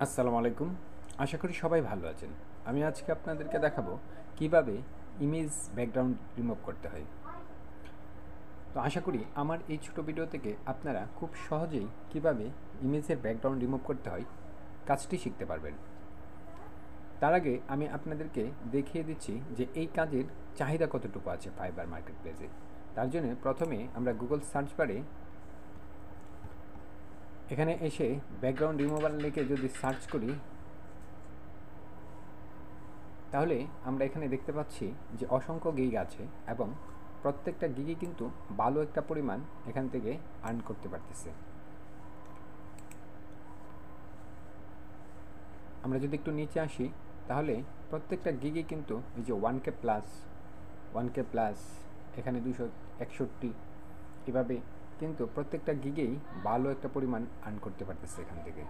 আসসালামু আলাইকুম। আশা করি সবাই ভালো আছেন। আমি আজকে আপনাদেরকে দেখাবো কিভাবে ইমেজ ব্যাকগ্রাউন্ড রিমুভ করতে হয়। তো আশা করি আমার এই ছোটো ভিডিও থেকে আপনারা খুব সহজেই কিভাবে ইমেজের ব্যাকগ্রাউন্ড রিমুভ করতে হয় কাজটি শিখতে পারবেন। তার আগে আমি আপনাদেরকে দেখিয়ে দিচ্ছি যে এই কাজের চাহিদা কতটুকু আছে ফাইবার মার্কেট প্লেসে। তার জন্য প্রথমে আমরা গুগল সার্চ বারে এখানে এসে ব্যাকগ্রাউন্ড রিমুভাল লিখে যদি সার্চ করি, তাহলে আমরা এখানে দেখতে পাচ্ছি যে অসংখ্য গিগ আছে এবং প্রত্যেকটা গিগই কিন্তু ভালো একটা পরিমাণ এখান থেকে আর্ন করতে পারতেছে। আমরা যদি একটু নিচে আসি, তাহলে প্রত্যেকটা গিগই কিন্তু এই যে 1K প্লাস এখানে 261 এভাবে কিন্তু প্রত্যেকটা গিগেই ভালো একটা পরিমাণ আর্ন করতে পারতেছে এখান থেকে।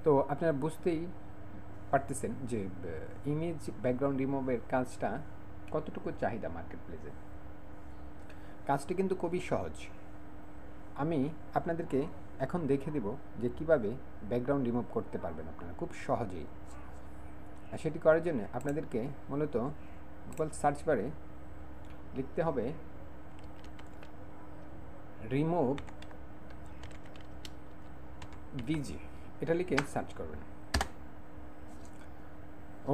তো আপনারা বুঝতেই পারতেছেন যে ইমেজ ব্যাকগ্রাউন্ড রিমুভের কাজটা কতটুকু চাহিদা মার্কেট প্লেসে। কাজটি কিন্তু খুবই সহজ। আমি আপনাদেরকে এখন দেখে দেব যে কিভাবে ব্যাকগ্রাউন্ড রিমুভ করতে পারবেন আপনারা খুব সহজেই। আর সেটি করার জন্য আপনাদেরকে মূলত গুগল সার্চ বারে লিখতে হবে রিমুভ ভিজি, এটা লিখে সার্চ করবেন।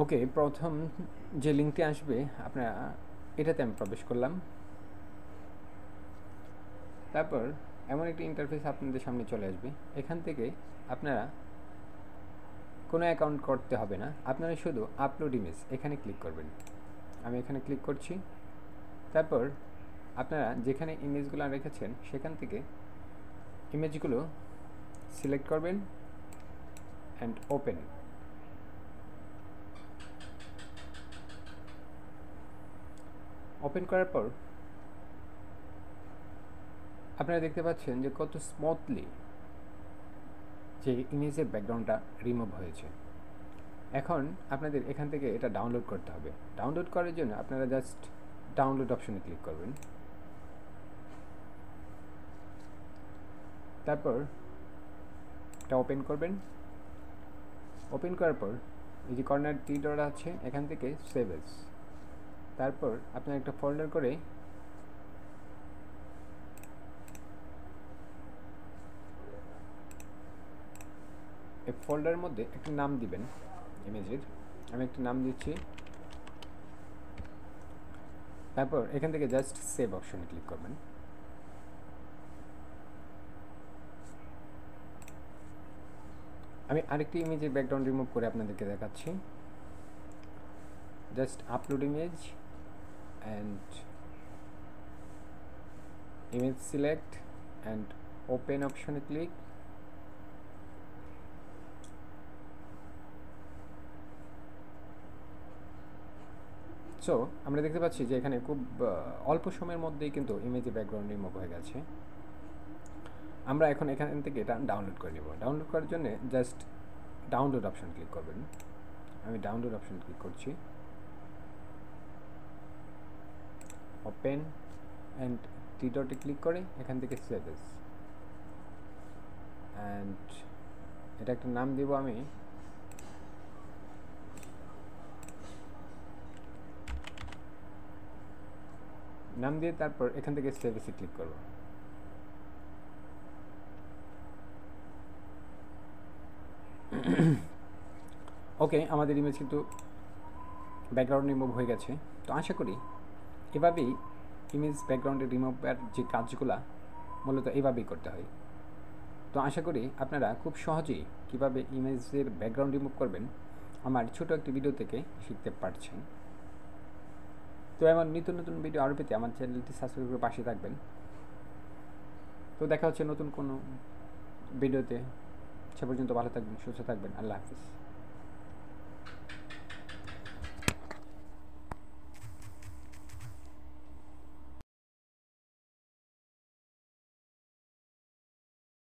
ওকে, প্রথম যে লিঙ্কটি আসবে আপনারা এটাতে আমি প্রবেশ করলাম। তারপর এমন একটি ইন্টারফেস আপনাদের সামনে চলে আসবে। এখান থেকে আপনারা কোনো অ্যাকাউন্ট করতে হবে না, আপনারা শুধু আপলোড ইমেজ এখানে ক্লিক করবেন। আমি এখানে ক্লিক করছি। তারপর আপনারা যেখানে ইমেজগুলো রেখেছেন সেখান থেকে ইমেজগুলো সিলেক্ট করবেন অ্যান্ড ওপেন। ওপেন করার পর আপনারা দেখতে পাচ্ছেন যে কত স্মুথলি যে ইমেজের ব্যাকগ্রাউন্ডটা রিমুভ হয়েছে। এখন আপনাদের এখান থেকে এটা ডাউনলোড করতে হবে। ডাউনলোড করার জন্য আপনারা জাস্ট ডাউনলোড অপশনে ক্লিক করবেন। তারপর এটা ওপেন করবেন। ওপেন করার পর এই যে কর্নার টি ডট আছে, এখান থেকে সেভ এস। তারপর আপনারা একটা ফোল্ডার করে এই ফোল্ডারের মধ্যে একটা নাম দিবেন ইমেজের। আমি একটা নাম দিচ্ছি। তারপর এখান থেকে জাস্ট সেভ অপশনে ক্লিক করবেন। আমি আরেকটি ইমেজের ব্যাকগ্রাউন্ড রিমুভ করে আপনাদেরকে দেখাচ্ছি। Just upload image and image select and open অপশনে ক্লিক। সো আমরা দেখতে পাচ্ছি যে এখানে খুব অল্প সময়ের মধ্যেই কিন্তু ইমেজের ব্যাকগ্রাউন্ড রিমুভ হয়ে গেছে। আমরা এখন এখান থেকে এটা ডাউনলোড করে নেব। ডাউনলোড করার জন্য জাস্ট ডাউনলোড অপশন ক্লিক করবেন। আমি ডাউনলোড অপশন ক্লিক করছি। ওপেন অ্যান্ড টি ডটে ক্লিক করে এখান থেকে সেভ এস অ্যান্ড এটা একটা নাম দেব আমি। নাম দিয়ে তারপর এখান থেকে সেভ এসে ক্লিক করব। ওকে, আমাদের ইমেজ কিন্তু ব্যাকগ্রাউন্ড রিমুভ হয়ে গেছে। তো আশা করি এভাবেই ইমেজ ব্যাকগ্রাউন্ডে রিমুভের যে কাজগুলা মূলত এভাবেই করতে হয়। তো আশা করি আপনারা খুব সহজেই কীভাবে ইমেজের ব্যাকগ্রাউন্ড রিমুভ করবেন আমার ছোটো একটি ভিডিও থেকে শিখতে পারছেন। তো এমন নিত্য নতুন ভিডিও আরও পেতে আমার চ্যানেলটি সাবস্ক্রাইব করে পাশে থাকবেন। তো দেখা হচ্ছে নতুন কোনো ভিডিওতে। সে পর্যন্ত ভালো থাকবেন, সুস্থ থাকবেন। আল্লাহ হাফিজ।